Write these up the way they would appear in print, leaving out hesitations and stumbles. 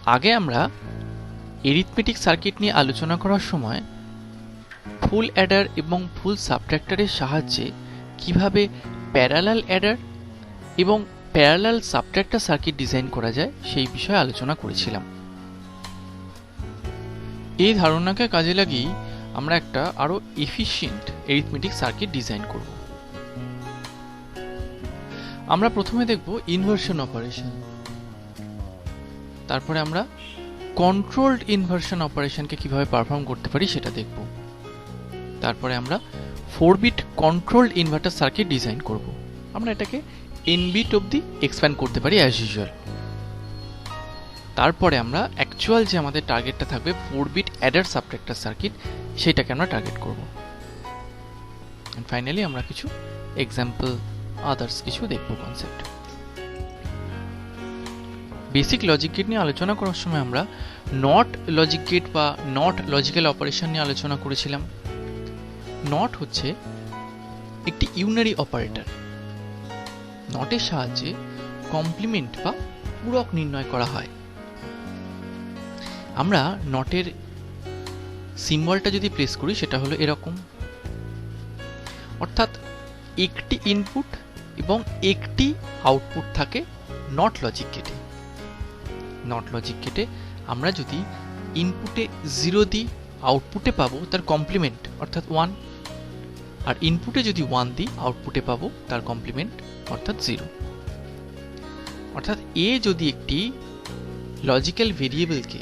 আগে আমরা arithmetic circuit নিয়ে আলোচনা করার সময় ফুল অ্যাডার এবং ফুল সাবট্রাক্টরের সাহায্যে কিভাবে প্যারালাল অ্যাডার এবং প্যারালাল সাবট্রাক্টর সার্কিট ডিজাইন করা যায় সেই বিষয়ে আলোচনা করেছিলাম। এই ধারণাকে কাজে লাগিয়ে আমরা একটা আরো এফিশিয়েন্ট এরিথমেটিক সার্কিট ডিজাইন করব। আমরা প্রথমে দেখব ইনভার্সন অপারেশন, তারপরে আমরা কন্ট্রোলড ইনভার্সন অপারেশনকে কিভাবে পারফর্ম করতে পারি সেটা দেখব। তারপরে আমরা 4 bit controlled inverter circuit design করব। আমরা এটাকে n বিট অবধি এক্সপ্যান্ড করতে পারি অ্যাজ ইউজুয়াল। তারপরে আমরা অ্যাকচুয়াল যে আমাদের টার্গেটটা থাকবে 4 বিট অ্যাডার সাবট্রাক্টর সার্কিট, সেটাকে আমরা টার্গেট করব। এন্ড ফাইনালি আমরা কিছু এক্সাম্পল আদার্স কিছু দেখব কনসেপ্ট। বেসিক লজিক গেট নিয়ে আলোচনা করার সময় আমরা নট লজিক গেট বা নট লজিক্যাল অপারেশন নিয়ে আলোচনা করেছিলাম। নট হচ্ছে একটি ইউনারি অপারেটর। নটের সাহায্যে কমপ্লিমেন্ট বা পূরক নির্ণয় করা হয়। আমরা নটের সিম্বলটা যদি প্লেস করি সেটা হলো এরকম, অর্থাৎ একটি ইনপুট এবং একটি আউটপুট থাকে নট লজিক গেটে। নট লজিক গেটে আমরা যদি ইনপুটে 0 দিই, আউটপুটে পাবো তার কমপ্লিমেন্ট অর্থাৎ 1, আর ইনপুটে যদি 1 দিই আউটপুটে পাবো তার কমপ্লিমেন্ট অর্থাৎ 0। অর্থাৎ এ যদি একটি লজিক্যাল ভেরিয়েবলকে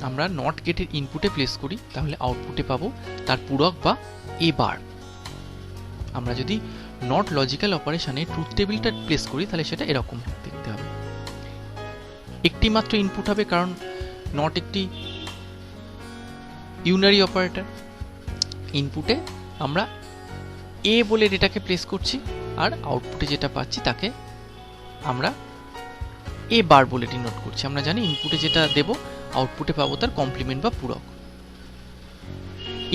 আমরা নট গেটের ইনপুটে প্লেস করি তাহলে আউটপুটে পাবো তার পূরক বা এ বার। আমরা যদি নট লজিক্যাল অপারেশনে ট্রুথ টেবিলটা প্লেস করি তাহলে সেটা এরকম দেখতে হবে। একটি মাত্র ইনপুট হবে কারণ নট একটি ইউনারি অপারেটর। ইনপুটে আমরা এ বলে ডেটাকে প্লেস করছি আর আউটপুটে যেটা পাচ্ছি তাকে আমরা এ বার বলে ডিনোট করছি। আমরা জানি ইনপুটে যেটা দেব আউটপুটে পাবো তার কমপ্লিমেন্ট বা পূরক।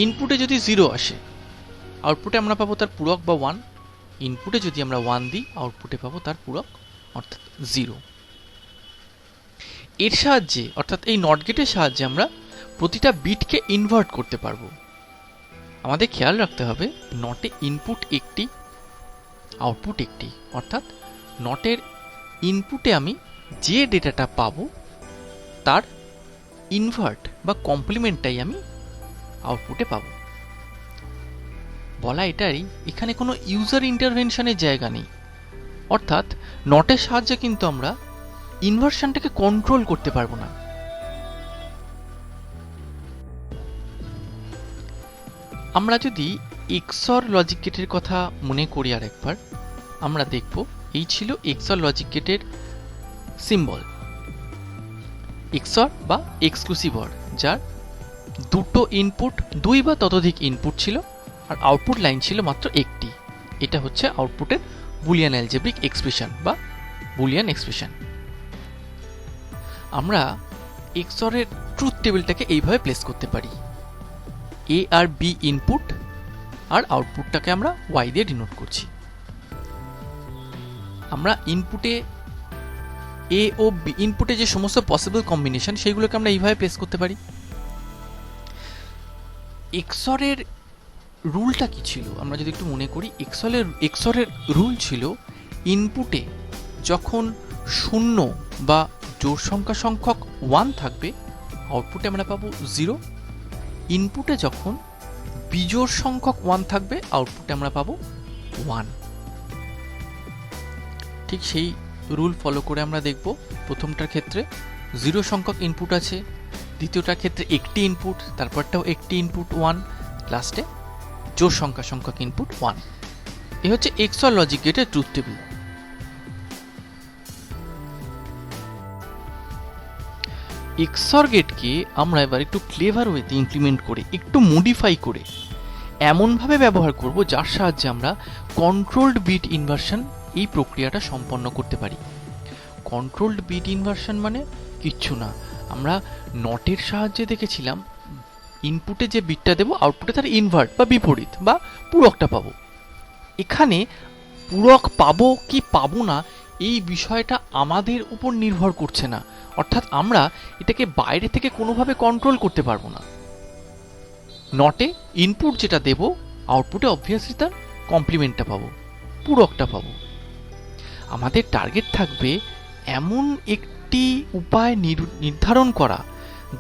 ইনপুটে যদি 0 আসে আউটপুটে আমরা পাবো তার পূরক বা 1। ইনপুটে যদি আমরা 1 দিই আউটপুটে পাবো তার পূরক অর্থাৎ 0। এর সাহায্যে অর্থাৎ এই নট গেটের সাহায্যে আমরা প্রতিটা বিটকে ইনভার্ট করতে পারবো। আমাদের খেয়াল রাখতে হবে নটে ইনপুট একটি, আউটপুট একটি, অর্থাৎ নটের ইনপুটে আমি যে ডেটাটা পাবো তার ইনভার্ট বা কমপ্লিমেন্টটাই আমি আউটপুটে পাবো। বলা এটাই, এখানে কোনো ইউজার ইন্টারভেনশনের জায়গা নেই। অর্থাৎ নটের সাহায্যে কিন্তু আমরা ইনভার্সনটাকে কন্ট্রোল করতে পারবো না। আমরা যদি এক্সঅর লজিক গেটের কথা মনে করি আরেকবার, আমরা দেখব এই ছিল এক্সঅর লজিক গেটের সিম্বল। এক্সঅর বা এক্সক্লুসিভ অর, যার দুটো ইনপুট, 2 বা ততোধিক ইনপুট ছিল আর আউটপুট লাইন ছিল মাত্র একটি। এটা হচ্ছে আউটপুটের বুলিয়ান অ্যালজেব্রিক এক্সপ্রেশন বা বুলিয়ান এক্সপ্রেশন। আমরা এক্সঅর এর ট্রুথ টেবিলটাকে এইভাবে প্লেস করতে পারি। এ আর বি ইনপুট আর আউটপুটটাকে আমরা ওয়াই দিয়ে ডিনোট করছি। আমরা ইনপুটে এ ও বি, ইনপুটে যে সমস্ত পসিবল কম্বিনেশন সেইগুলোকে আমরা এইভাবে প্লেস করতে পারি। এক্সঅর এর রুলটা কি ছিল আমরা যদি একটু মনে করি, এক্সঅর এর রুল ছিল ইনপুটে যখন 0 বা জোড় সংখ্যা সংখ্যক 1 থাকবে আউটপুটে আমরা পাবো 0। ইনপুটে যখন বিজোড় সংখ্যক 1 থাকবে আউটপুটে আমরা পাবো 1। ঠিক সেই রুল ফলো করে আমরা দেখব প্রথমটার ক্ষেত্রে 0 সংখ্যক ইনপুট আছে, দ্বিতীয়টার ক্ষেত্রে একটি ইনপুট, তারপরটাও একটি ইনপুট 1, লাস্টে জোড় সংখ্যা সংখ্যক ইনপুট 1। এই হচ্ছে এক্সঅর লজিক গেটের ট্রুথ টেবিল। এক্সঅর গেটকে আমরা এবার একটু ক্লেভার ওয়েতে ইমপ্লিমেন্ট করে একটু মডিফাই করে এমনভাবে ব্যবহার করব যার সাহায্যে আমরা কন্ট্রোলড বিট ইনভার্সন এই প্রক্রিয়াটা সম্পন্ন করতে পারি। কন্ট্রোলড বিট ইনভার্সন মানে কিচ্ছু না, আমরা নটের সাহায্যে দেখেছিলাম ইনপুটে যে বিটটা দেব আউটপুটে তার ইনভার্ট বা বিপরীত বা পূরকটা পাবো। এখানে পূরক পাবো কি পাবো না এই বিষয়টা আমাদের উপর নির্ভর করছে না, অর্থাৎ আমরা এটাকে বাইরে থেকে কোনোভাবে কন্ট্রোল করতে পারবো না। নটে ইনপুট যেটা দেব, আউটপুটে অবভিয়াসলি তার কমপ্লিমেন্টটা পাবো, পূরকটা পাবো। আমাদের টার্গেট থাকবে এমন একটি উপায় নির্ধারণ করা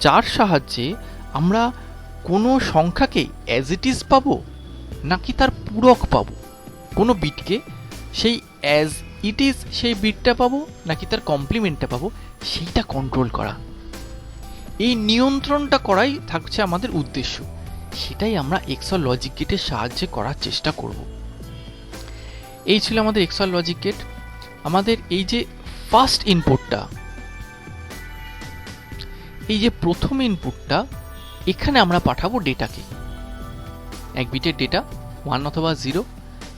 যার সাহায্যে আমরা কোনো সংখ্যাকে অ্যাজ ইট ইজ পাবো নাকি তার পূরক পাবো, কোনো বিটকে সেই অ্যাজ ইট ইজ সেই বিটটা পাবো নাকি তার কমপ্লিমেন্টটা পাবো, সেইটা কন্ট্রোল করা। এই নিয়ন্ত্রণটা করাই থাকছে আমাদের উদ্দেশ্য। সেটাই আমরা এক্সঅর লজিক গেটের সাহায্যে করার চেষ্টা করব। এই ছিল আমাদের এক্সঅর লজিক গেট। আমাদের এই যে ফার্স্ট ইনপুটটা, এই যে প্রথম ইনপুটটা, এখানে আমরা পাঠাবো ডেটাকে, এক বিটের ডেটা 1 অথবা 0,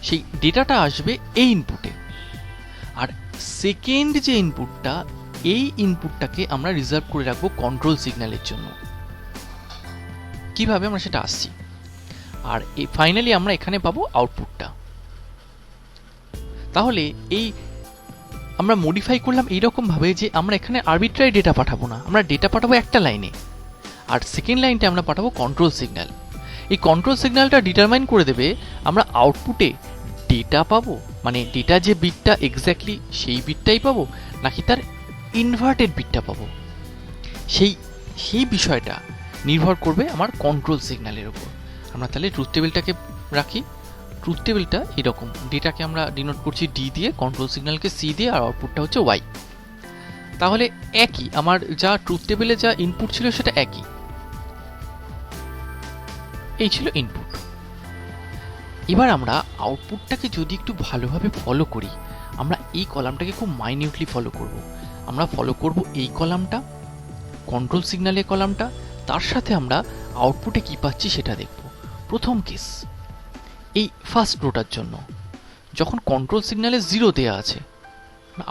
সেই ডেটাটা আসবে এই ইনপুটে। আর সেকেন্ড যে ইনপুটটা, এই ইনপুটটাকে আমরা রিজার্ভ করে রাখবো কন্ট্রোল সিগন্যালের জন্য। কিভাবে আমরা সেটা আসছি। আর এই ফাইনালি আমরা এখানে পাবো আউটপুটটা। তাহলে এই আমরা মডিফাই করলাম এইরকম ভাবে যে আমরা এখানে আরবিট্রারি ডেটা পাঠাবো না, আমরা ডেটা পাঠাবো একটা লাইনে, আর সেকেন্ড লাইনটা আমরা পাঠাবো কন্ট্রোল সিগন্যাল। এই কন্ট্রোল সিগন্যালটা ডিটারমাইন করে দেবে আমরা আউটপুটে ডেটা পাবো, মানে ডেটা যে বিটটা এক্স্যাক্টলি সেই বিটটাই পাবো নাকি তার ইনভার্টেড বিটটা পাবো। সেই বিষয়টা নির্ভর করবে আমার কন্ট্রোল সিগন্যালের উপর। আমরা তাহলে ট্রুথ টেবিলটাকে রাখি। ট্রুথ টেবিলটা এরকম, ডেটাকে আমরা ডিনোট করছি ডি দিয়ে, কন্ট্রোল সিগন্যালকে সি দিয়ে, আর আউটপুটটা হচ্ছে ওয়াই। তাহলে একই, আমার যা ট্রুথ টেবিলে যা ইনপুট ছিল সেটা একই। এই ছিল ইনপুট। এবার আমরা আউটপুটটাকে যদি একটু ভালোভাবে ফলো করি, আমরা এই কলামটাকে খুব মাইনিউটলি ফলো করব। আমরা ফলো করব এই কলামটা, কন্ট্রোল সিগন্যালের কলামটা, তার সাথে আমরা আউটপুটে কি পাচ্ছি সেটা দেখব। প্রথম কেস, এই ফার্স্ট রোটার জন্য যখন কন্ট্রোল সিগন্যালে 0 দেয়া আছে,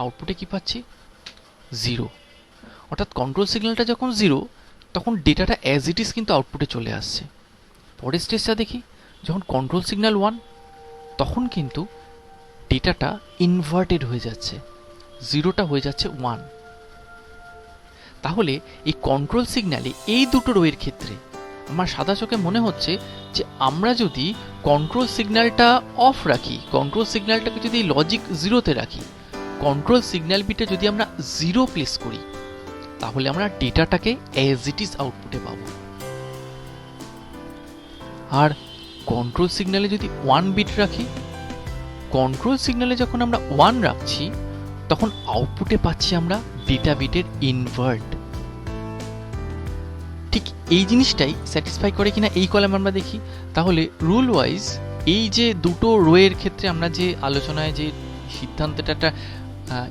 আউটপুটে কি পাচ্ছি 0, অর্থাৎ কন্ট্রোল সিগন্যালটা যখন 0 তখন ডেটাটা অ্যাজ ইট ইজ কিন্তু আউটপুটে চলে আসছে। পরের স্টেজটা দেখি, যখন কন্ট্রোল সিগন্যাল 1 তখন কিন্তু ডেটাটা ইনভার্টেড হয়ে যাচ্ছে, 0টা হয়ে যাচ্ছে 1। তাহলে এই কন্ট্রোল সিগন্যালে এই দুটো রোয়ের ক্ষেত্রে আমার সাদা চোখে মনে হচ্ছে যে আমরা যদি কন্ট্রোল সিগন্যালটা অফ রাখি, কন্ট্রোল সিগন্যালটাকে যদি লজিক 0তে রাখি, কন্ট্রোল সিগন্যাল বিটে যদি আমরা 0 প্লেস করি, তাহলে আমরা ডেটাটাকে অ্যাজ ইট ইজ আউটপুটে পাবো। আর কন্ট্রোল সিগন্যালে যদি 1 বিট রাখি, কন্ট্রোল সিগন্যালে যখন আমরা 1 রাখছি তখন আউটপুটে পাচ্ছি আমরা ডেটা বিটের ইনভার্ট। ঠিক এই জিনিসটাই স্যাটিসফাই করে কিনা এই কলাম আমরা দেখি। তাহলে রুল ওয়াইজ এই যে দুটো রোয়ের ক্ষেত্রে আমরা যে আলোচনায় যে সিদ্ধান্তটা, একটা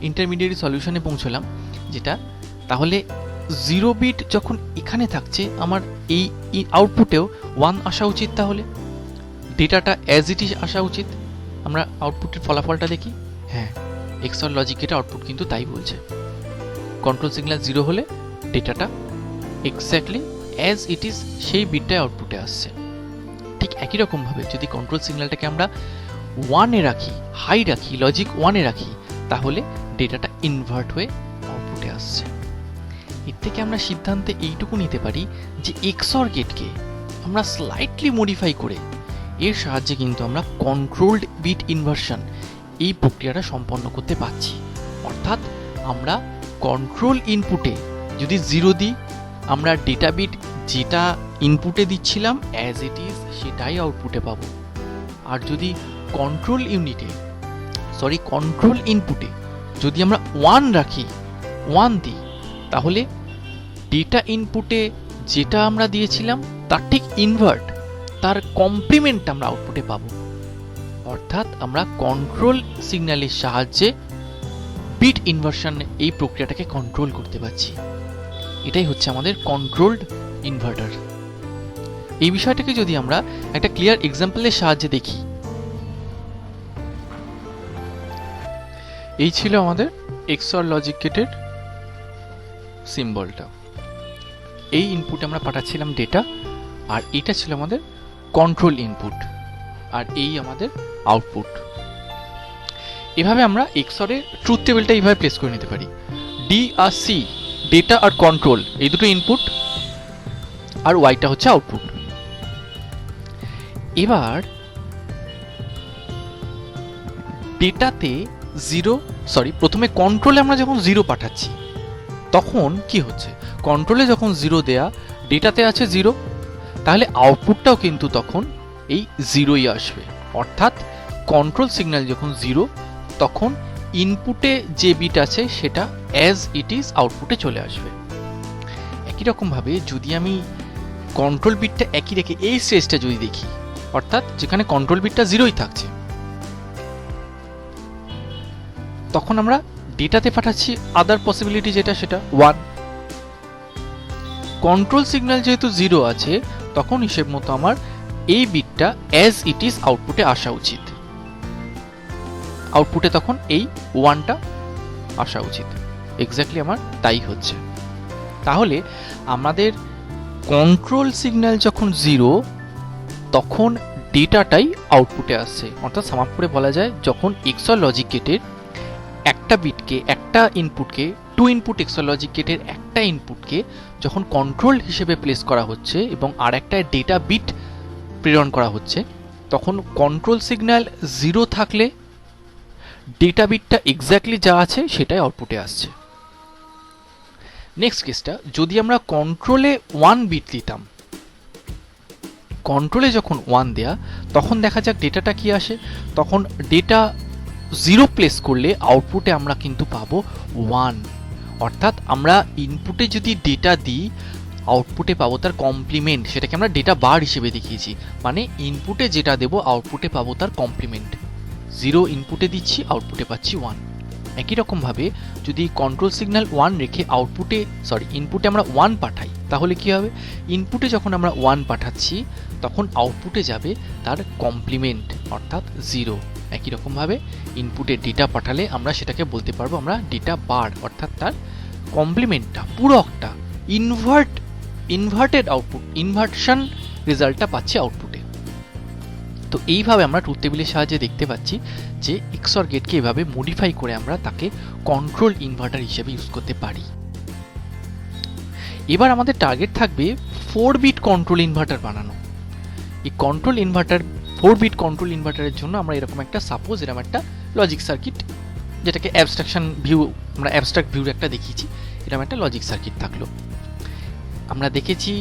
ইন্টারমিডিয়েট সলিউশনে পৌঁছলাম যেটা, তাহলে 0 বিট যখন এখানে থাকছে আমার এই আউটপুটেও 1 আসা উচিত, তাহলে ডেটাটা অ্যাজ ইট ইজ আসা উচিত। আমরা আউটপুটের ফলাফলটা দেখি, হ্যাঁ এক্সঅর লজিক গেটের আউটপুট কিন্তু তাই বলছে। কন্ট্রোল সিগন্যাল 0 হলে ডেটাটা এক্স্যাক্টলি অ্যাজ ইট ইজ সেই বিটটাই আউটপুটে আসছে। ঠিক একই রকমভাবে যদি কন্ট্রোল সিগন্যালটাকে আমরা 1-এ রাখি, হাই রাখি, লজিক 1-এ রাখি, তাহলে ডেটাটা ইনভার্ট হয়ে আউটপুটে আসছে। এর থেকে আমরা সিদ্ধান্তে এইটুকু নিতে পারি যে এক্সঅর গেটকে আমরা স্লাইটলি মডিফাই করে এর সাহায্যে কিন্তু আমরা কন্ট্রোলড বিট ইনভার্সন এই প্রক্রিয়াটা সম্পন্ন করতে পারছি। অর্থাৎ আমরা কন্ট্রোল ইনপুটে যদি 0 দিই, আমরা ডেটা বিট যেটা ইনপুটে দিচ্ছিলাম অ্যাজ ইট ইজ সেটাই আউটপুটে পাবো। আর যদি কন্ট্রোল ইনপুটে যদি আমরা 1 রাখি, 1 দিই, তাহলে ডেটা ইনপুটে যেটা আমরা দিয়েছিলাম তার ঠিক ইনভার্ট, তার কমপ্লিমেন্ট আমরা আউটপুটে পাবো। অর্থাৎ আমরা কন্ট্রোল সিগন্যালের সাহায্যে বিট ইনভার্সন এই প্রক্রিয়াটাকে কন্ট্রোল করতে পারছি। এটাই হচ্ছে আমাদের কন্ট্রোলড ইনভার্টার। এই বিষয়টাকে যদি আমরা একটা ক্লিয়ার এক্সাম্পলের সাহায্যে দেখি, এই ছিল আমাদের এক্সঅর লজিক গেটের সিম্বলটা। এই ইনপুটে আমরা পাঠাচ্ছিলাম ডেটা, আর এটা ছিল আমাদের কন্ট্রোল ইনপুট, আর এই আমাদের আউটপুট। এভাবে আমরা XOR এর ট্রুথ টেবিলটা এইভাবে প্লেস করে নিতে পারি। ডি আর সি, ডেটা আর কন্ট্রোল, এই দুটো ইনপুট, আর ওয়াইটা হচ্ছে আউটপুট। এবার ডেটাতে প্রথমে কন্ট্রোলে আমরা যখন 0 পাঠাচ্ছি তখন কি হচ্ছে, কন্ট্রোলে যখন 0 দেয়া, ডেটাতে আছে 0, তাহলে আউটপুটটাও কিন্তু তখন এই 0ই আসবে। অর্থাৎ কন্ট্রোল সিগন্যাল যখন 0, তখন ইনপুটে যে বিট আছে সেটা অ্যাজ ইট ইজ আউটপুটে চলে আসবে। একই রকম ভাবে যদি আমি কন্ট্রোল বিটটা একই রেখে এই স্টেজটা যদি দেখি, অর্থাৎ যেখানে কন্ট্রোল বিটটা 0ই থাকছে, তখন আমরা ডেটাতে পাঠাচ্ছি আদার পসিবিলিটি যেটা সেটা 1। কন্ট্রোল সিগন্যাল যেহেতু 0 আছে, তখন হিসেব মতো আমার এই বিটটা অ্যাজ ইট ইজ আউটপুটে আসা উচিত। আউটপুটে তখন এই 1টা আসা উচিত। এক্স্যাক্টলি আমার তাই হচ্ছে। তাহলে আমাদের কন্ট্রোল সিগন্যাল যখন 0, তখন ডেটাটাই আউটপুটে আসছে। অর্থাৎ সামাপ করে বলা যায়, যখন XOR লজিক গেটের একটা বিটকে, একটা ইনপুটকে, 2 ইনপুট XOR লজিক গেটের একটা ইনপুটকে যখন কন্ট্রোল হিসেবে প্লেস করা হচ্ছে এবং আর একটা ডেটা বিট প্রেরণ করা হচ্ছে, তখন কন্ট্রোল সিগন্যাল 0 থাকলে ডেটা বিটটা এক্স্যাক্টলি যা আছে সেটাই আউটপুটে আসছে। নেক্সট কেসটা, যদি আমরা কন্ট্রোলে 1 বিট দিতাম, কন্ট্রোলে যখন 1 দেয়া, তখন দেখা যাক ডেটাটা কি আসে। তখন ডেটা 0 প্লেস করলে আউটপুটে আমরা কিন্তু পাবো 1। অর্থাৎ আমরা ইনপুটে যদি ডেটা দিই, আউটপুটে পাবো তার কমপ্লিমেন্ট, সেটাকে আমরা ডেটা বার হিসেবে দেখিয়েছি। মানে ইনপুটে যেটা দেবো আউটপুটে পাবো তার কমপ্লিমেন্ট। 0 ইনপুটে দিচ্ছি, আউটপুটে পাচ্ছি 1। একই রকমভাবে যদি কন্ট্রোল সিগন্যাল 1 রেখে ইনপুটে আমরা 1 পাঠাই, তাহলে কি হবে, ইনপুটে যখন আমরা 1 পাঠাচ্ছি তখন আউটপুটে যাবে তার কমপ্লিমেন্ট অর্থাৎ 0। একই রকমভাবে ইনপুটে ডেটা পাঠালে আমরা সেটাকে বলতে পারবো আমরা ডেটা বার, অর্থাৎ তার কমপ্লিমেন্টটা, পুরোটা ইনভার্টেড আউটপুট, ইনভার্সন রেজাল্টটা পাচ্ছি আউটপুটে। তো এইভাবে আমরা ট্রুথ টেবিলের সাহায্যে দেখতে পাচ্ছি যে XOR গেটকে এভাবে মডিফাই করে আমরা তাকে কন্ট্রোল ইনভার্টার হিসেবে ইউজ করতে পারি। এবার আমাদের টার্গেট থাকবে 4 বিট কন্ট্রোল ইনভার্টার বানানো। এই কন্ট্রোল ইনভার্টার, 4 বিট কন্ট্রোল ইনভার্টারের জন্য আমরা এরকম একটা, সাপোজ এরকম একটা লজিক সার্কিট, যেটাকে আমরা অ্যাবস্ট্রাক্ট ভিউর একটা দেখিয়েছি, এরকম একটা লজিক সার্কিট থাকলো। আমরা দেখেছি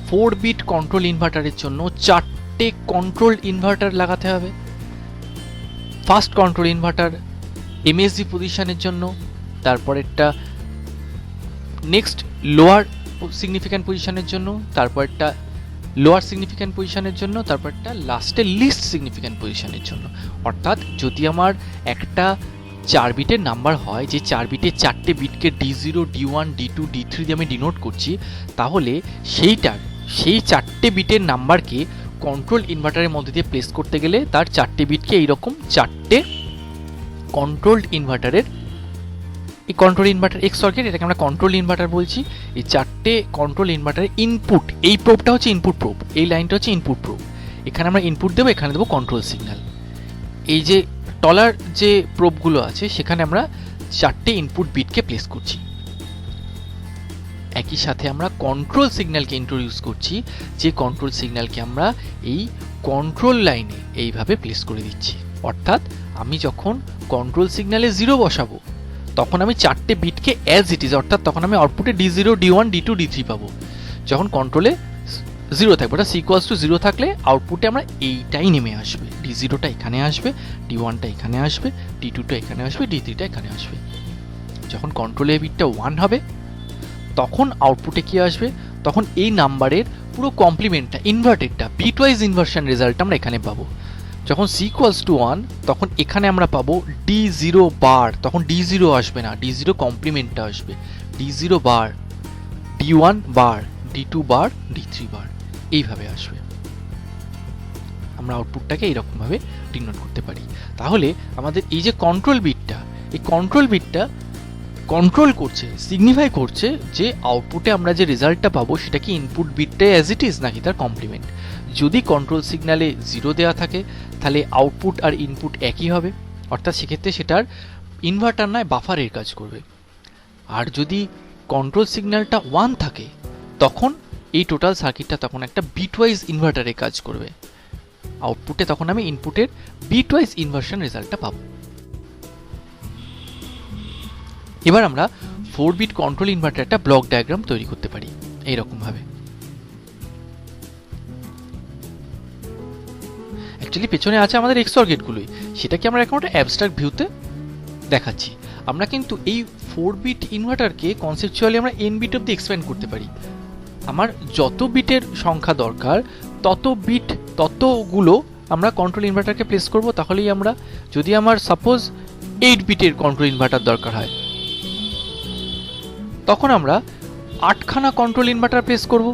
4 বিট কন্ট্রোল ইনভার্টারের জন্য 4টে কন্ট্রোল ইনভার্টার লাগাতে হবে। ফার্স্ট কন্ট্রোল ইনভার্টার MSG পজিশনের জন্য, তারপরেরটা নেক্সট লোয়ার সিগনিফিক্যান্ট পজিশনের জন্য, তারপরটা লোয়ার সিগনিফিক্যান্ট পজিশনের জন্য, তারপরটা লাস্টে লিস্ট সিগনিফিক্যান্ট পজিশনের জন্য। অর্থাৎ যদি আমার একটা 4 বিটের নাম্বার হয়, যে 4 বিটে 4টে বিটকে D0, D1, D2, D3 দিয়ে আমি ডিনোট করছি, তাহলে সেই 4টে বিটের নাম্বারকে কন্ট্রোল ইনভার্টারের মধ্যে দিয়ে প্লেস করতে গেলে তার 4টে বিটকে এইরকম 4টে কন্ট্রোল ইনভার্টারের, এই কন্ট্রোল ইনভার্টার XOR গেট, এটাকে আমরা কন্ট্রোল ইনভার্টার বলছি। এই 4টে কন্ট্রোল ইনভার্টারের ইনপুট, এই প্রোবটা হচ্ছে ইনপুট প্রোব, এই লাইনটা হচ্ছে ইনপুট প্রোব। এখানে আমরা ইনপুট দেবো, এখানে দেবো কন্ট্রোল সিগন্যাল। এই যে টলার যে প্রোবগুলো আছে সেখানে আমরা 4টে ইনপুট বিটকে প্লেস করছি। একই সাথে আমরা কন্ট্রোল সিগন্যালকে ইন্ট্রোডিউস করছি, যে কন্ট্রোল সিগন্যালকে আমরা এই কন্ট্রোল লাইনে এইভাবে প্লেস করে দিচ্ছি। অর্থাৎ আমি যখন কন্ট্রোল সিগন্যালে 0 বসাবো, তখন আমি 4টে বিটকে অ্যাজ ইট ইজ, অর্থাৎ তখন আমি আউটপুটে D0, D1, D2, D3 পাবো। যখন কন্ট্রোলে 0 থাকবে, ওটা C=0 থাকলে আউটপুটে আমরা এইটাই নেমে আসবে। D0টা এখানে আসবে, D1টা এখানে আসবে, D2টা এখানে আসবে, D3টা এখানে আসবে। যখন কন্ট্রোলে বিটটা 1 হবে, তখন আউটপুটে কি আসবে, তখন এই নাম্বারের পুরো কমপ্লিমেন্টটা, ইনভার্টেডটা, বিটওয়াইজ ইনভার্সন রেজাল্ট আমরা এখানে পাবো। যখন C=1, তখন এখানে আমরা পাবো D0 বার, তখন D0 আসবে না, D0 কমপ্লিমেন্টটা আসবে, D0 বার, D1 বার, D2 বার, D3 বার, এইভাবে আসবে। আমরা আউটপুটটাকে এইরকমভাবে ডিনোট করতে পারি। তাহলে আমাদের এই যে কন্ট্রোল বিটটা, এই কন্ট্রোল বিটটা কন্ট্রোল করছে, সিগনিফাই করছে যে আউটপুটে আমরা যে রেজাল্টটা পাবো সেটা কি ইনপুট বিটটা অ্যাজ ইট ইজ নাকি তার কমপ্লিমেন্ট। যদি কন্ট্রোল সিগন্যালে 0 দেওয়া থাকে, তাহলে আউটপুট আর ইনপুট একই হবে, অর্থাৎ সেক্ষেত্রে সেটার ইনভার্টার নয় বাফারের কাজ করবে। আর যদি কন্ট্রোল সিগন্যালটা 1 থাকে তখন এই টোটাল সার্কিটটা তখন একটা বিটওয়াইজ ইনভার্টারে কাজ করবে। আউটপুটে তখন আমি ইনপুটের বিটওয়াইজ ইনভার্সন রেজাল্টটা পাবো। এবার আমরা 4 বিট কন্ট্রোল ইনভার্টার একটা ব্লক ডায়াগ্রাম তৈরি করতে পারি এইরকম ভাবে। অ্যাকচুয়ালি পেছনে আছে আমাদের এক্সঅর গেটগুলোই, সেটাকে আমরা এখন একটা অ্যাবস্ট্রাক্ট ভিউতে দেখাচ্ছি। আমরা কিন্তু এই 4 বিট ইনভার্টারকে কনসেপচুয়ালি আমরা n বিট অবধি এক্সপ্যান্ড করতে পারি। আমার যত বিটের সংখ্যা দরকার ততগুলো আমরা কন্ট্রোল ইনভার্টারকে প্লেস করব। তাহলেই আমরা, যদি আমার সাপোজ 8 বিটের কন্ট্রোল ইনভার্টার দরকার হয়, তখন আমরা 8খানা কন্ট্রোল ইনভার্টার প্লেস করব।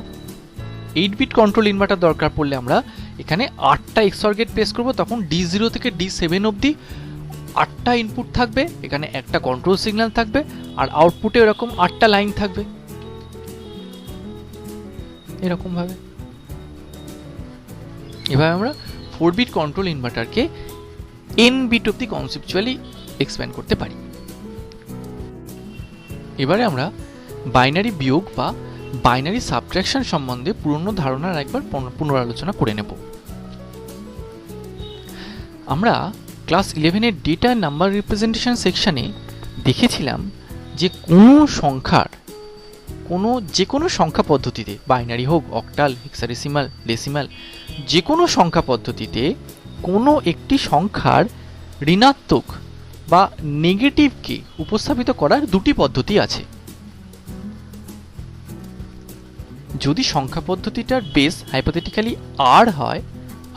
8 বিট কন্ট্রোল ইনভার্টার দরকার পড়লে আমরা এখানে 8টা এক্সঅর গেট প্লেস করব। তখন D0 থেকে D7 অবধি 8টা ইনপুট থাকবে, এখানে একটা কন্ট্রোল সিগন্যাল থাকবে, আর আউটপুটে এরকম 8টা লাইন থাকবে এরকম ভাবে। এভাবে আমরা 4 বিট কন্ট্রোল ইনভার্টারকে n বিট অবধি কনসেপচুয়ালি এক্সপ্যান্ড করতে পারি। এবারে আমরা বাইনারি বিয়োগ বা বাইনারি সাবট্রাকশন সম্বন্ধে পুরনো ধারণার একবার পুনরালোচনা করে নেব। আমরা ক্লাস 11-এর ডেটা নাম্বার রিপ্রেজেন্টেশন সেকশনে দেখেছিলাম যে যে কোনো সংখ্যা পদ্ধতিতে, বাইনারি হোক, অক্টাল, হেক্সাডেসিমাল, ডেসিমাল, যে কোনো সংখ্যা পদ্ধতিতে কোনো একটি সংখ্যার ঋণাত্মক বা নেগেটিভকে উপস্থাপিত করার দুটি পদ্ধতি আছে। যদি সংখ্যা পদ্ধতিটার বেস হাইপোথেটিক্যালি r হয়,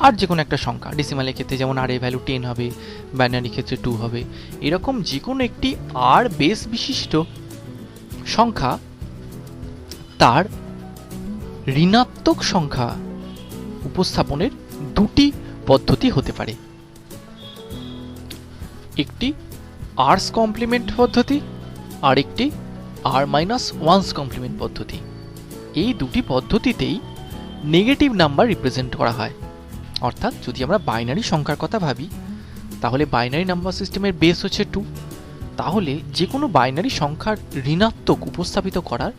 আর যে কোনো একটা সংখ্যা, ডেসিমালের ক্ষেত্রে যেমন r এর ভ্যালু 10 হবে, বাইনারি ক্ষেত্রে 2 হবে, এরকম যে কোনো একটি r বেস বিশিষ্ট সংখ্যা তার ঋণাত্মক সংখ্যা উপস্থাপনের দুটি পদ্ধতি হতে পারে। একটি r's কমপ্লিমেন্ট পদ্ধতি আর একটি r-1's কমপ্লিমেন্ট পদ্ধতি। এই দুটি পদ্ধতিতেই নেগেটিভ নাম্বার রিপ্রেজেন্ট করা হয়। অর্থাৎ যদি আমরা বাইনারি সংখ্যার কথা ভাবি, তাহলে বাইনারি নাম্বার সিস্টেমের বেস হচ্ছে 2। তাহলে যে কোনো বাইনারি সংখ্যার ঋণাত্মক উপস্থাপিত করার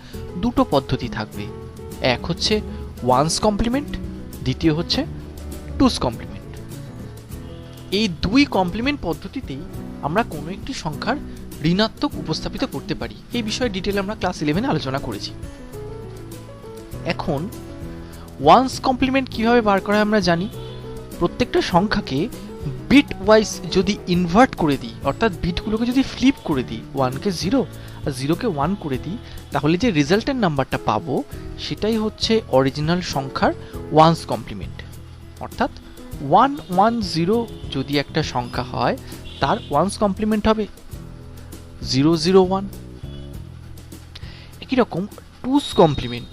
দুটো পদ্ধতি থাকবে। এক হচ্ছে 1's কমপ্লিমেন্ট, দ্বিতীয় হচ্ছে 2's কমপ্লিমেন্ট। এই দুই কমপ্লিমেন্ট পদ্ধতিতেই আমরা কোনো একটি সংখ্যার ঋণাত্মক উপস্থাপিত করতে পারি। এই বিষয়ে ডিটেইলে আমরা ক্লাস 11-এ আলোচনা করেছি। এখন 1's কমপ্লিমেন্ট কিভাবে বার করা হয় আমরা জানি। প্রত্যেকটা সংখ্যাকে বিট ওয়াইজ যদি ইনভার্ট করে দিই, অর্থাৎ বিটগুলোকে যদি ফ্লিপ করে দিই, 1কে 0 আর 0কে 1 করে দিই, তাহলে যে রেজাল্টের নাম্বারটা পাবো সেটাই হচ্ছে অরিজিনাল সংখ্যার 1's কমপ্লিমেন্ট। অর্থাৎ 110 যদি একটা সংখ্যা হয়, তার 1's কমপ্লিমেন্ট হবে 001। একই রকম 2's কমপ্লিমেন্ট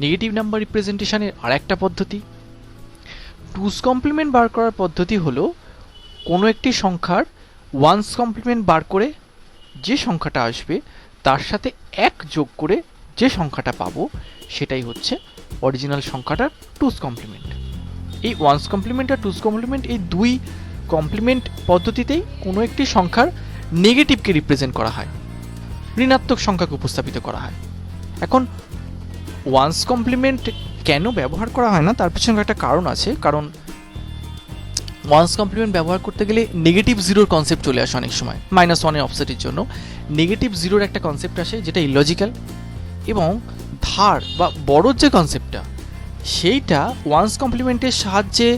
নেগেটিভ নাম্বার রিপ্রেজেন্টেশনের আর একটা পদ্ধতি। 2's কমপ্লিমেন্ট বার করার পদ্ধতি হলো কোনো একটি সংখ্যার 1's কমপ্লিমেন্ট বার করে যে সংখ্যাটা আসবে তার সাথে 1 যোগ করে যে সংখ্যাটা পাবো সেটাই হচ্ছে অরিজিনাল সংখ্যাটার 2's কমপ্লিমেন্ট। এই 1's কমপ্লিমেন্ট আর 2's কমপ্লিমেন্ট, এই দুই কমপ্লিমেন্ট পদ্ধতিতেই কোনো একটি সংখ্যার নেগেটিভকে রিপ্রেজেন্ট করা হয়, ঋণাত্মক সংখ্যাকে উপস্থাপিত করা হয়। এখন 1's কমপ্লিমেন্ট কেন ব্যবহার করা হয় না তার পিছনে একটা কারণ আছে। কারণ 1's কমপ্লিমেন্ট ব্যবহার করতে গেলে নেগেটিভ জিরোর কনসেপ্ট চলে আসে অনেক সময়। -1 এর অফসেটের জন্য নেগেটিভ জিরোর একটা কনসেপ্ট আসে যেটা ইলজিক্যাল, এবং ধার বা বড়র যে কনসেপ্টটা সেইটা 1's কমপ্লিমেন্টের সাহায্যে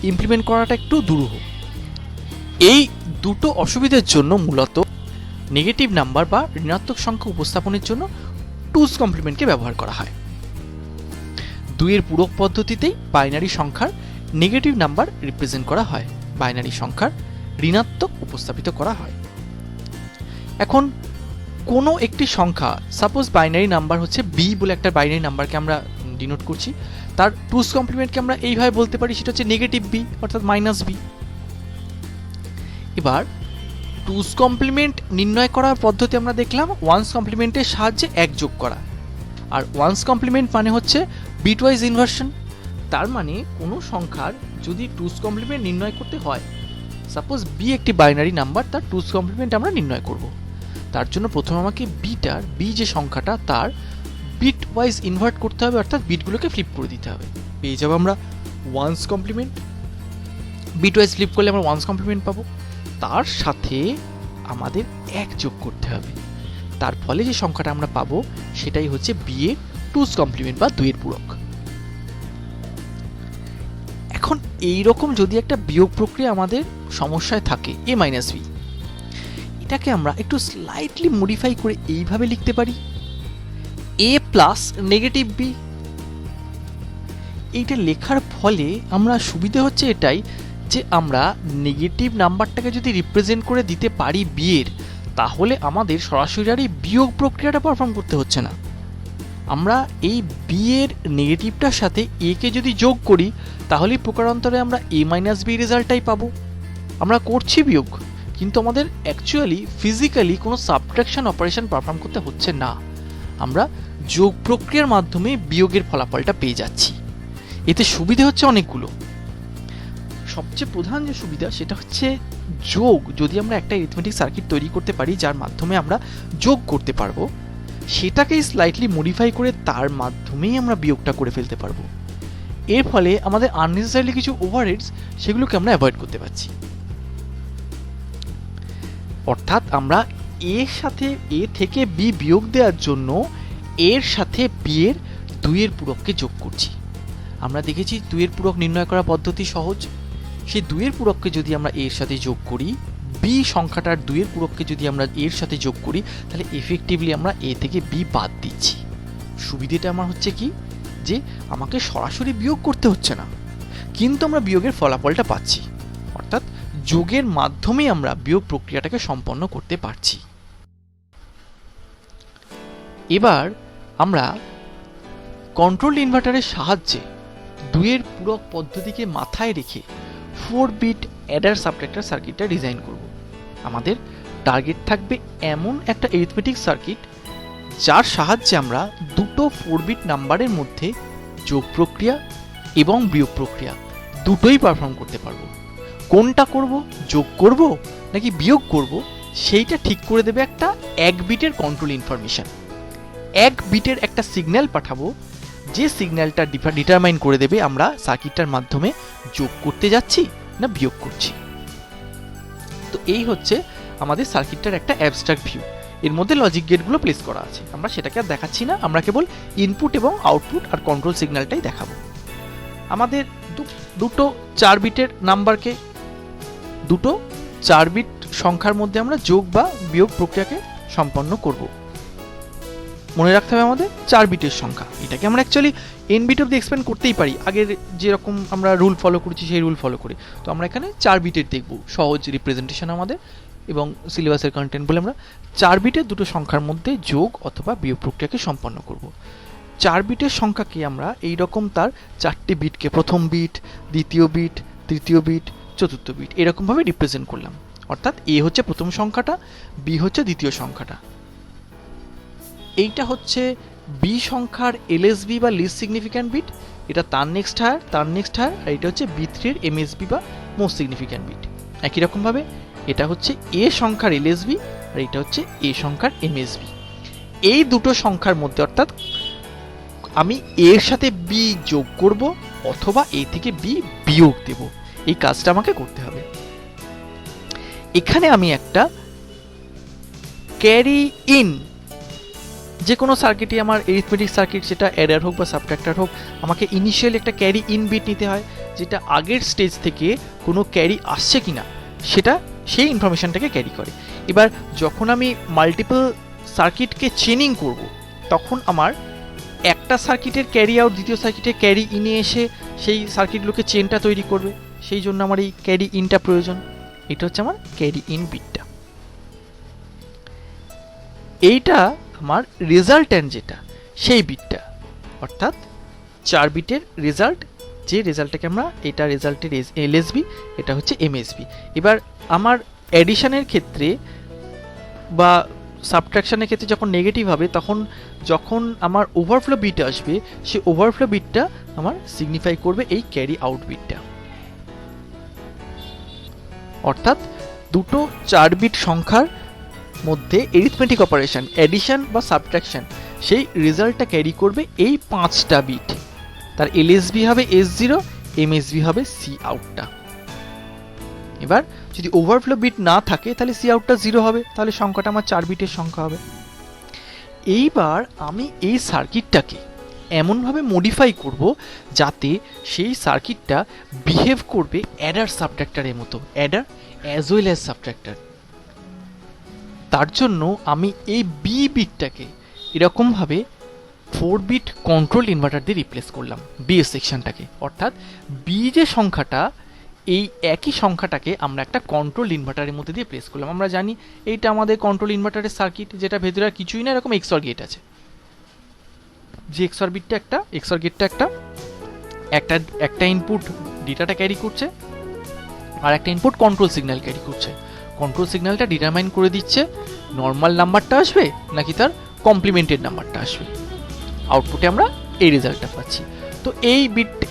ইমপ্লিমেন্ট করাটা একটু দুরূহ। এই দুটো অসুবিধার জন্য মূলত নেগেটিভ নাম্বার বা ঋণাত্মক সংখ্যা উপস্থাপনের জন্য 2's কমপ্লিমেন্টকে ব্যবহার করা হয়। 2 এর পূরক পদ্ধতিতেই বাইনারি সংখ্যার নেগেটিভ নাম্বার রিপ্রেজেন্ট করা হয়, বাইনারি সংখ্যার ঋণাত্মক উপস্থাপিত করা হয়। এখন কোনো একটি সংখ্যা, সাপোজ বাইনারি নাম্বার হচ্ছে b বলে একটা বাইনারি নাম্বারকে আমরা ডিনোট করছি, তার 2's কমপ্লিমেন্টকে আমরা এইভাবে বলতে পারি, সেটা হচ্ছে নেগেটিভ b অর্থাৎ -b। এবার 2's কমপ্লিমেন্ট নির্ণয় করার পদ্ধতি আমরা দেখলাম 1's কমপ্লিমেন্টের সাহায্যে 1 যোগ করা। আর 1's কমপ্লিমেন্ট মানে হচ্ছে বিটওয়াইজ ইনভার্সন। তার মানে কোনো সংখ্যার যদি 2's কমপ্লিমেন্ট নির্ণয় করতে হয়, সাপোজ বি একটি বাইনারি নাম্বার, তার টুস কমপ্লিমেন্ট আমরা নির্ণয় করব। তার জন্য প্রথমে আমাকে বি যে সংখ্যাটা তার বিট ওয়াইজ ইনভার্ট করতে হবে, অর্থাৎ বিটগুলোকে ফ্লিপ করে দিতে হবে। পেয়ে যাবো আমরা one's complement. Bitwise flip করলে আমরা ওয়ান্স কমপ্লিমেন্ট পাবো। তার সাথে আমাদের 1 যোগ করতে হবে, তার ফলে যে সংখ্যাটা আমরা পাবো সেটাই হচ্ছে বি এর টুস কমপ্লিমেন্ট বা 2 এর পূরক। এখন এইরকম যদি একটা বিয়োগ প্রক্রিয়া আমাদের সমস্যায় থাকে a মাইনাস বি, এটাকে আমরা একটু স্লাইটলি মডিফাই করে এইভাবে লিখতে পারি a প্লাস নেগেটিভ বি। এইটা লেখার ফলে আমরা সুবিধা হচ্ছে এটাই যে আমরা নেগেটিভ নাম্বারটাকে যদি রিপ্রেজেন্ট করে দিতে পারি বি এর, তাহলে আমাদের সরাসরি আর এই বিয়োগ প্রক্রিয়াটা পারফর্ম করতে হচ্ছে না। আমরা এই বি এর নেগেটিভটার সাথে এ কে যদি যোগ করি তাহলে প্রকারান্তরে আমরা এ মাইনাস বি রেজাল্টটাই পাবো। আমরা করছি বিয়োগ, কিন্তু আমাদের অ্যাকচুয়ালি ফিজিক্যালি কোনো সাবট্রাকশন অপারেশন পারফর্ম করতে হচ্ছে না, আমরা যোগ প্রক্রিয়ার মাধ্যমে বিয়োগের ফলাফলটা পেয়ে যাচ্ছি। এতে সুবিধা হচ্ছে অনেকগুলো। সবচেয়ে প্রধান যে সুবিধা সেটা হচ্ছে যোগ, যদি আমরা একটা অ্যারিথমেটিক সার্কিট তৈরি করতে পারি যার মাধ্যমে আমরা যোগ করতে পারবো, সেটাকেই স্লাইটলি মডিফাই করে তার মাধ্যমেই আমরা বিয়োগটা করে ফেলতে পারবো। এর ফলে আমাদের আননেসেসারিলি কিছু ওভারহেডস সেগুলোকে আমরা অ্যাভয়েড করতে পারছি। অর্থাৎ আমরা এর সাথে এ থেকে বি বিয়োগ দেওয়ার জন্য এর সাথে বি এর 2 এর পূরককে যোগ করছি। আমরা দেখেছি 2 এর পূরক নির্ণয় করা পদ্ধতি সহজ। সেই 2 এর পূরককে যদি আমরা এর সাথে যোগ করি, বি সংখ্যাটার 2 এর পূরককে যদি আমরা এর সাথে যোগ করি, তাহলে এফেক্টিভলি আমরা এ থেকে বি বাদ দিচ্ছি। সুবিধাটা আমার হচ্ছে কি, যে আমাকে সরাসরি বিয়োগ করতে হচ্ছে না, কিন্তু আমরা বিয়োগের ফলাফলটা পাচ্ছি, অর্থাৎ যোগের মাধ্যমে আমরা বিয়োগ প্রক্রিয়াটাকে সম্পন্ন করতে পারছি। এবার আমরা কন্ট্রোল ইনভার্টারের সাহায্যে 2 এর পূরক পদ্ধতিকে মাথায় রেখে 4 বিট অ্যাডার সাবট্রাক্টর সার্কিটটা ডিজাইন করব। আমাদের টার্গেট থাকবে এমন একটা অ্যারিথমেটিক সার্কিট যার সাহায্যে আমরা দুটো 4 বিট নাম্বারের মধ্যে যোগ প্রক্রিয়া এবং বিয়োগ প্রক্রিয়া দুটোই পারফর্ম করতে পারবো। কোনটা করব, যোগ করব নাকি বিয়োগ করব, সেইটা ঠিক করে দেবে একটা 1 বিটের কন্ট্রোল ইনফরমেশন। 1 বিটের একটা সিগন্যাল পাঠাবো, যে সিগন্যালটা ডিটারমাইন করে দেবে আমরা সার্কিটটার মাধ্যমে যোগ করতে যাচ্ছি না বিয়োগ করছি। তো এই হচ্ছে আমাদের সার্কিটটার একটা অ্যাবস্ট্রাক্ট ভিউ। এর মধ্যে লজিক গেটগুলো প্লেস করা আছে, আমরা সেটাকে আর দেখাচ্ছি না, আমরা কেবল ইনপুট এবং আউটপুট আর কন্ট্রোল সিগন্যালটাই দেখাবো। আমাদের দুটো 4 বিটের নাম্বারকে দুটো 4 বিট সংখ্যার মধ্যে আমরা যোগ বা বিয়োগ প্রক্রিয়াকে সম্পন্ন করব। মনে রাখতে হবে আমাদের 4 বিটের সংখ্যা, এটাকে আমরা অ্যাকচুয়ালি n বিট অবধি এক্সপ্যান্ড করতেই পারি, আগের যেরকম আমরা রুল ফলো করেছি সেই রুল ফলো করে। তো আমরা এখানে 4 বিটের দেখব, সহজ রিপ্রেজেন্টেশন আমাদের এবং সিলেবাসের কন্টেন্ট বলে আমরা 4 বিটের দুটো সংখ্যার মধ্যে যোগ অথবা বিয়োগ প্রক্রিয়াকে সম্পন্ন করব। 4 বিটের সংখ্যাকে আমরা এই রকম তার 4টি বিটকে প্রথম বিট, দ্বিতীয় বিট, তৃতীয় বিট, চতুর্থ বিট এরকমভাবে রিপ্রেজেন্ট করলাম। অর্থাৎ এ হচ্ছে প্রথম সংখ্যাটা, বি হচ্ছে দ্বিতীয় সংখ্যাটা, এইটা হচ্ছে বি সংখ্যার এলএসবি বা লিস্ট সিগনিফিক্যান্ট বিট, এটা তার নেক্সট হায়ার, তার নেক্সট হায়ার, আর এটা হচ্ছে বি3 এর এমএসবি বা মোস্ট সিগনিফিক্যান্ট বিট। একই রকমভাবে এটা হচ্ছে এ সংখ্যার এলএসবি আর এটা হচ্ছে এ সংখ্যার এমএসবি। এই দুটো সংখ্যার মধ্যে অর্থাৎ আমি এর সাথে বি যোগ করব অথবা এ থেকে বি বিয়োগ দেব, এই কাজটা আমাকে করতে হবে। এখানে আমি একটা ক্যারি ইন, যে কোনো সার্কিটই আমার এরিথমেটিক সার্কিট সেটা অ্যাডার হোক বা সাবট্রাক্টর হোক, আমাকে ইনিশিয়ালি একটা ক্যারি ইন বিট নিতে হয়, যেটা আগের স্টেজ থেকে কোনো ক্যারি আসছে কিনা সেটা সেই ইনফরমেশনটাকে ক্যারি করে। এবার যখন আমি মাল্টিপল সার্কিটকে চেনিং করব, তখন আমার একটা সার্কিটের ক্যারি আউট দ্বিতীয় সার্কিটের ক্যারি ইনে এসে সেই সার্কিটগুলোকে চেনটা তৈরি করবে, সেই জন্য আমার এই ক্যারি ইনটা প্রয়োজন। এটা হচ্ছে আমার ক্যারি ইন বিটটা। এইটা আমার রেজাল্ট্যান্ট যেটা সেই বিটটা, অর্থাৎ 4 বিটের রেজাল্ট, যে রেজাল্টটাকে আমরা এটা রেজাল্টের এলএসবি, এটা হচ্ছে এমএসবি। এবার আমার অ্যাডিশনের ক্ষেত্রে বা সাবট্রাকশনের ক্ষেত্রে যখন নেগেটিভ হবে, তখন যখন আমার ওভারফ্লো বিট আসবে, সেই ওভারফ্লো বিটটা আমার সিগনিফাই করবে এই ক্যারি আউট বিটটা। অর্থাৎ দুটো 4 বিট সংখ্যার মধ্যে এরিথমেটিক অপারেশন, অ্যাডিশন বা সাবট্রাকশন, সেই রেজাল্টটা ক্যারি করবে এই 5টা বিট। তার এলএসবি হবে S0, এমএসবি হবে সি আউটটা। এবার যদি ওভারফ্লো বিট না থাকে তাহলে সি আউটটা 0 হবে, তাহলে সংখ্যাটা আমার 4 বিটের সংখ্যা হবে। এইবার আমি এই সার্কিটটাকে এমনভাবে মডিফাই করব যাতে সেই সার্কিটটা বিহেভ করবে অ্যাডার সাবট্রাক্টরের মতো, Eder as well as subtractor. তার জন্য আমি এই বি বিটটাকে এরকমভাবে 4 বিট কন্ট্রোল ইনভার্টার দিয়ে রিপ্লেস করলাম, বিএস সেকশনটাকে। অর্থাৎ বি যে সংখ্যাটা, এই একই সংখ্যাটাকে আমরা একটা কন্ট্রোল ইনভার্টারের মধ্যে দিয়ে প্লেস করলাম। আমরা জানি এইটা আমাদের কন্ট্রোল ইনভার্টারের সার্কিট, যেটা ভেতরে আর কিছুই না, এরকম এক্সঅর গেট আছে। যে এক্সঅর বিটটা এক্সঅর গেটটা একটা ইনপুট ডেটাটা ক্যারি করছে, আর একটা ইনপুট কন্ট্রোল সিগন্যাল ক্যারি করছে। কন্ট্রোল সিগন্যালটা ডিটারমাইন করে দিচ্ছে নর্মাল নাম্বারটা আসবে নাকি তার কমপ্লিমেন্টেড নাম্বারটা আসবে। আউটপুটে আমরা এই রেজাল্টটা পাচ্ছি। তো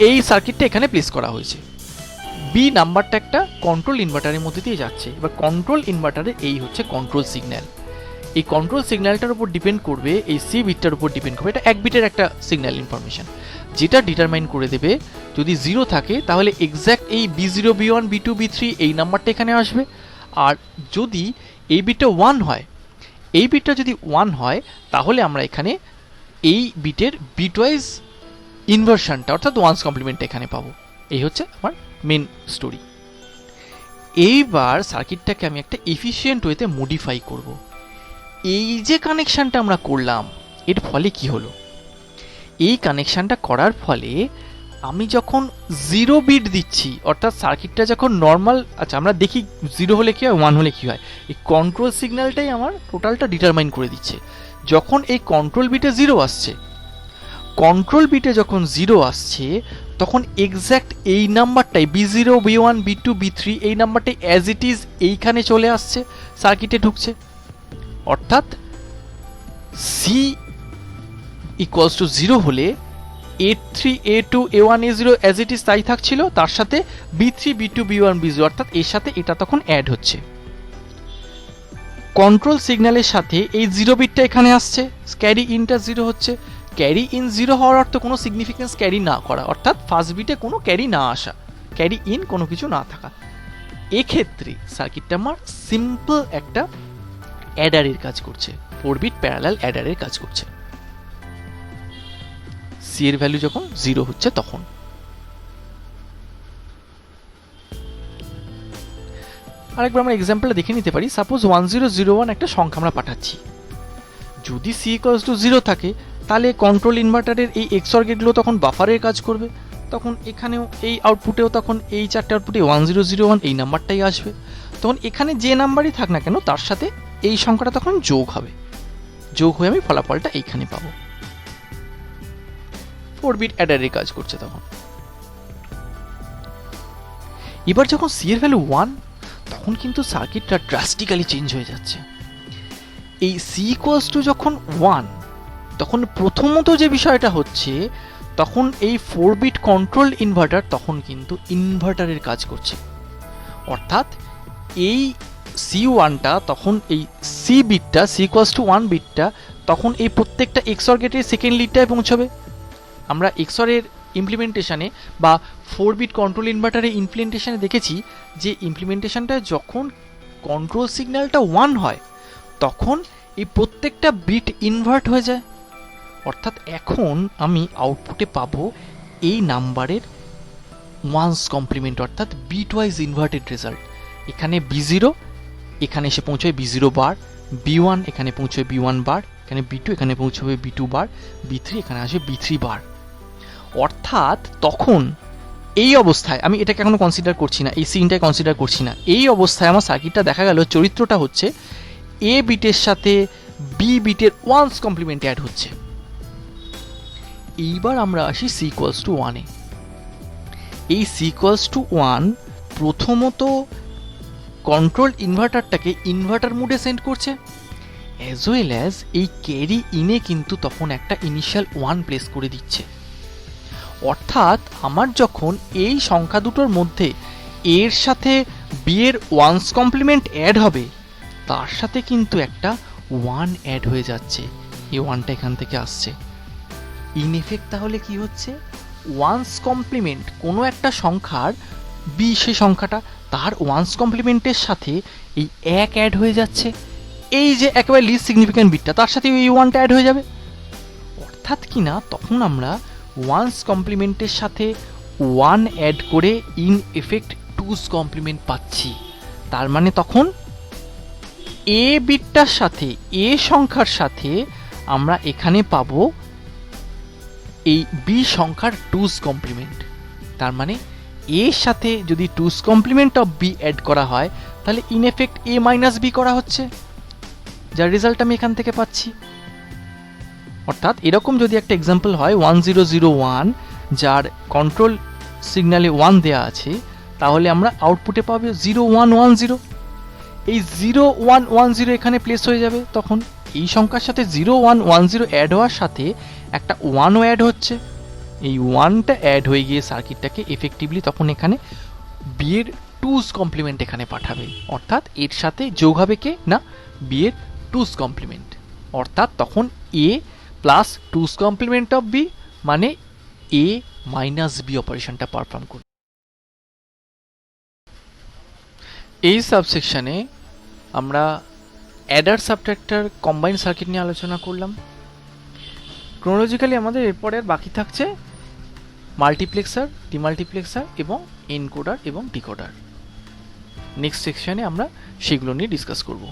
এই সার্কিটটা এখানে প্লেস করা হয়েছে। বি নাম্বারটা একটা কন্ট্রোল ইনভার্টারের মধ্যে দিয়ে যাচ্ছে। এবার কন্ট্রোল ইনভার্টারে এই হচ্ছে কন্ট্রোল সিগন্যাল। এই কন্ট্রোল সিগন্যালটার উপর ডিপেন্ড করবে, এই সি বিটটার উপর ডিপেন্ড করবে, এটা 1 বিটের একটা সিগন্যাল ইনফরমেশন, যেটা ডিটারমাইন করে দেবে যদি 0 থাকে তাহলে এক্স্যাক্ট এই B0, B1, B2, B3 এই নাম্বারটা এখানে আসবে। আর যদি এই বিটটা 1 হয়, এই বিটটা যদি 1 হয় তাহলে আমরা এখানে এই বিটের বিটওয়াইজ ইনভার্সনটা অর্থাৎ ওয়ান্স কমপ্লিমেন্টটা এখানে পাবো। এই হচ্ছে আমার মেন স্টোরি। এইবার সার্কিটটাকে আমি একটা এফিশিয়েন্ট ওয়েতে মডিফাই করব। এই যে কানেকশনটা আমরা করলাম এর ফলে কি হলো, এই কানেকশনটা করার ফলে আমি যখন 0 বিট দিচ্ছি, অর্থাৎ সার্কিটটা যখন নর্মাল, আচ্ছা আমরা দেখি 0 হলে কি হয়, 1 হলে কি হয়, এই কন্ট্রোল সিগন্যালটাই আমার টোটালটা ডিটারমাইন করে দিচ্ছে। যখন এই কন্ট্রোল বিটে 0 আসছে, কন্ট্রোল বিটে যখন 0 আসছে তখন এক্স্যাক্ট এই নাম্বারটাই B0, B1, B2, B3 এই নাম্বারটাই অ্যাজ ইট ইজ এইখানে চলে আসছে, সার্কিটে ঢুকছে। অর্থাৎ সি ইকুয়ালস টু 0 হলে A3, A2, A1, A0 as it is তাই থাকছিল, তার সাথে B3, B2, B1, B0 অর্থাৎ এর সাথে এটা তখন অ্যাড হচ্ছে। কন্ট্রোল সিগন্যালের সাথে এই 0 বিটটা এখানে আসছে, ক্যারি ইনটা 0 হচ্ছে। ক্যারি ইন 0 হওয়ার অর্থ কোনো সিগনিফিকেন্স ক্যারি না করা, অর্থাৎ ফার্স্ট বিটে কোনো ক্যারি না আসা, ক্যারি ইন কোনো কিছু না থাকা। এক্ষেত্রে সার্কিটটা আমার সিম্পল একটা অ্যাডারের কাজ করছে, 4 বিট প্যারালাল অ্যাডারের কাজ করছে। সি এর ভ্যালু যখন 0 হচ্ছে তখন। আরেকবার আমরা এক্সাম্পলটা দেখে নিতে পারি। সাপোজ 1001 একটা সংখ্যা আমরা পাঠাচ্ছি, যদি সি ইকুয়ালস টু 0 থাকে তাহলে কন্ট্রোল ইনভার্টারের এই এক্সঅর গেটগুলো তখন বাফারের কাজ করবে, তখন এখানেও এই আউটপুটেও তখন এই 4টে আউটপুটে 1001 এই নাম্বারটাই আসবে। তখন এখানে যে নাম্বারই থাক না কেন তার সাথে এই সংখ্যাটা তখন যোগ হবে, যোগ হয়ে আমি ফলাফলটা এইখানে পাবো। 4 বিট অ্যাডারের কাজ করছে তখন। এবার যখন সি এর ভ্যালু 1 তখন কিন্তু সার্কিটটা ড্রাস্টিক্যালি চেঞ্জ হয়ে যাচ্ছে। এই সি ইকুয়ালস টু যখন 1 তখন প্রথমত যে বিষয়টা হচ্ছে, তখন এই 4 বিট কন্ট্রোল ইনভার্টার তখন কিন্তু ইনভার্টারের কাজ করছে। অর্থাৎ এই C1টা তখন এই সি বিটটা, সি ইকুয়ালস টু 1 বিটটা তখন এই প্রত্যেকটা এক্সঅর গেটের সেকেন্ড লিডটায় পৌঁছাবে। আমরা এক্সঅরের ইমপ্লিমেন্টেশনে বা 4 বিট কন্ট্রোল ইনভার্টারের ইমপ্লিমেন্টেশনে দেখেছি যে ইমপ্লিমেন্টেশনটা যখন কন্ট্রোল সিগন্যালটা 1 হয় তখন এই প্রত্যেকটা বিট ইনভার্ট হয়ে যায়। অর্থাৎ এখন আমি আউটপুটে পাবো এই নাম্বারের ওয়ান্স কমপ্লিমেন্ট, অর্থাৎ বিট ওয়াইজ ইনভার্টেড রেজাল্ট। এখানে B0 এখানে এসে পৌঁছয় B0 বার, B1 এখানে পৌঁছয় B1 বার, এখানে B2 এখানে পৌঁছবে B2 বার, B3 এখানে আসে B3 বার। অর্থাৎ তখন এই অবস্থায় আমি এটাকে এখনো কনসিডার করছি না, এই সিনটাকে কনসিডার করছি না। এই অবস্থায় আমার সার্কিটটা দেখা গেল চরিত্রটা হচ্ছে এ বিটের সাথে বি বিটের ওয়ান্স কমপ্লিমেন্ট অ্যাড হচ্ছে। এইবার আমরা আসি সি ইকুয়ালস টু 1-এ। এই সি ইকুয়ালস টু 1 প্রথমত কন্ট্রোল ইনভার্টারটাকে ইনভার্টার মোডে সেন্ড করছে, অ্যাজ ওয়েল অ্যাজ এই ক্যারি ইনে কিন্তু তখন একটা ইনিশিয়াল 1 প্লেস করে দিচ্ছে। অর্থাৎ আমার যখন এই সংখ্যা দুটোর মধ্যে এর সাথে বি এর ওয়ান্স কমপ্লিমেন্ট অ্যাড হবে তার সাথে কিন্তু একটা 1 অ্যাড হয়ে যাচ্ছে, এই 1টা এখান থেকে আসছে। ইন এফেক্ট তাহলে কি হচ্ছে, ওয়ান্স কমপ্লিমেন্ট কোনো একটা সংখ্যার বি, সে সংখ্যাটা তার ওয়ান্স কমপ্লিমেন্টের সাথে এই 1 অ্যাড হয়ে যাচ্ছে, এই যে একেবারে লিস্ট সিগনিফিক্যান্ট বিটটা তার সাথে এই 1টা অ্যাড হয়ে যাবে। অর্থাৎ কি না, তখন আমরা ওয়ান্স কমপ্লিমেন্টের সাথে 1 অ্যাড করে ইন এফেক্ট টুস কমপ্লিমেন্ট পাচ্ছি। তার মানে তখন এ বিটটার সাথে, এ সংখ্যার সাথে আমরা এখানে পাবো এই বি সংখ্যার টুস কমপ্লিমেন্ট। তার মানে এর সাথে যদি টুস কমপ্লিমেন্ট অফ বি অ্যাড করা হয় তাহলে in effect A minus B করা হচ্ছে, যার রেজাল্ট আমি এখান থেকে পাচ্ছি। অর্থাৎ এরকম যদি একটা এক্সাম্পল হয় 1001 যার কন্ট্রোল সিগন্যালে 1 দেয়া আছে, তাহলে আমরা আউটপুটে পাবো 0110। এই 0110 এখানে প্লেস হয়ে যাবে, তখন এই সংখ্যার সাথে 0110 অ্যাড হওয়ার সাথে একটা 1ও অ্যাড হচ্ছে, এই 1টা অ্যাড হয়ে গিয়ে সার্কিটটাকে এফেক্টিভলি তখন এখানে বি এর টুস কমপ্লিমেন্ট এখানে পাঠাবে। অর্থাৎ এর সাথে যোগ হবে কে না, বি এর টুস কমপ্লিমেন্ট। অর্থাৎ তখন A plus two's complement of B মানে এ মাইনাস বি অপারেশনটা পারফর্ম করবে। এই সাবসেকশনে আমরা অ্যাডার সাবট্রাক্টর কম্বাইন্ড সার্কিট নিয়ে আলোচনা করলাম। ক্রোনোলজিক্যালি আমাদের এরপরে আর বাকি থাকছে মাল্টিপ্লেক্সার, ডিমাল্টিপ্লেক্সার এবং এনকোডার এবং ডিকোডার। নেক্সট সেকশনে আমরা সেগুলো নিয়ে ডিসকাস করব।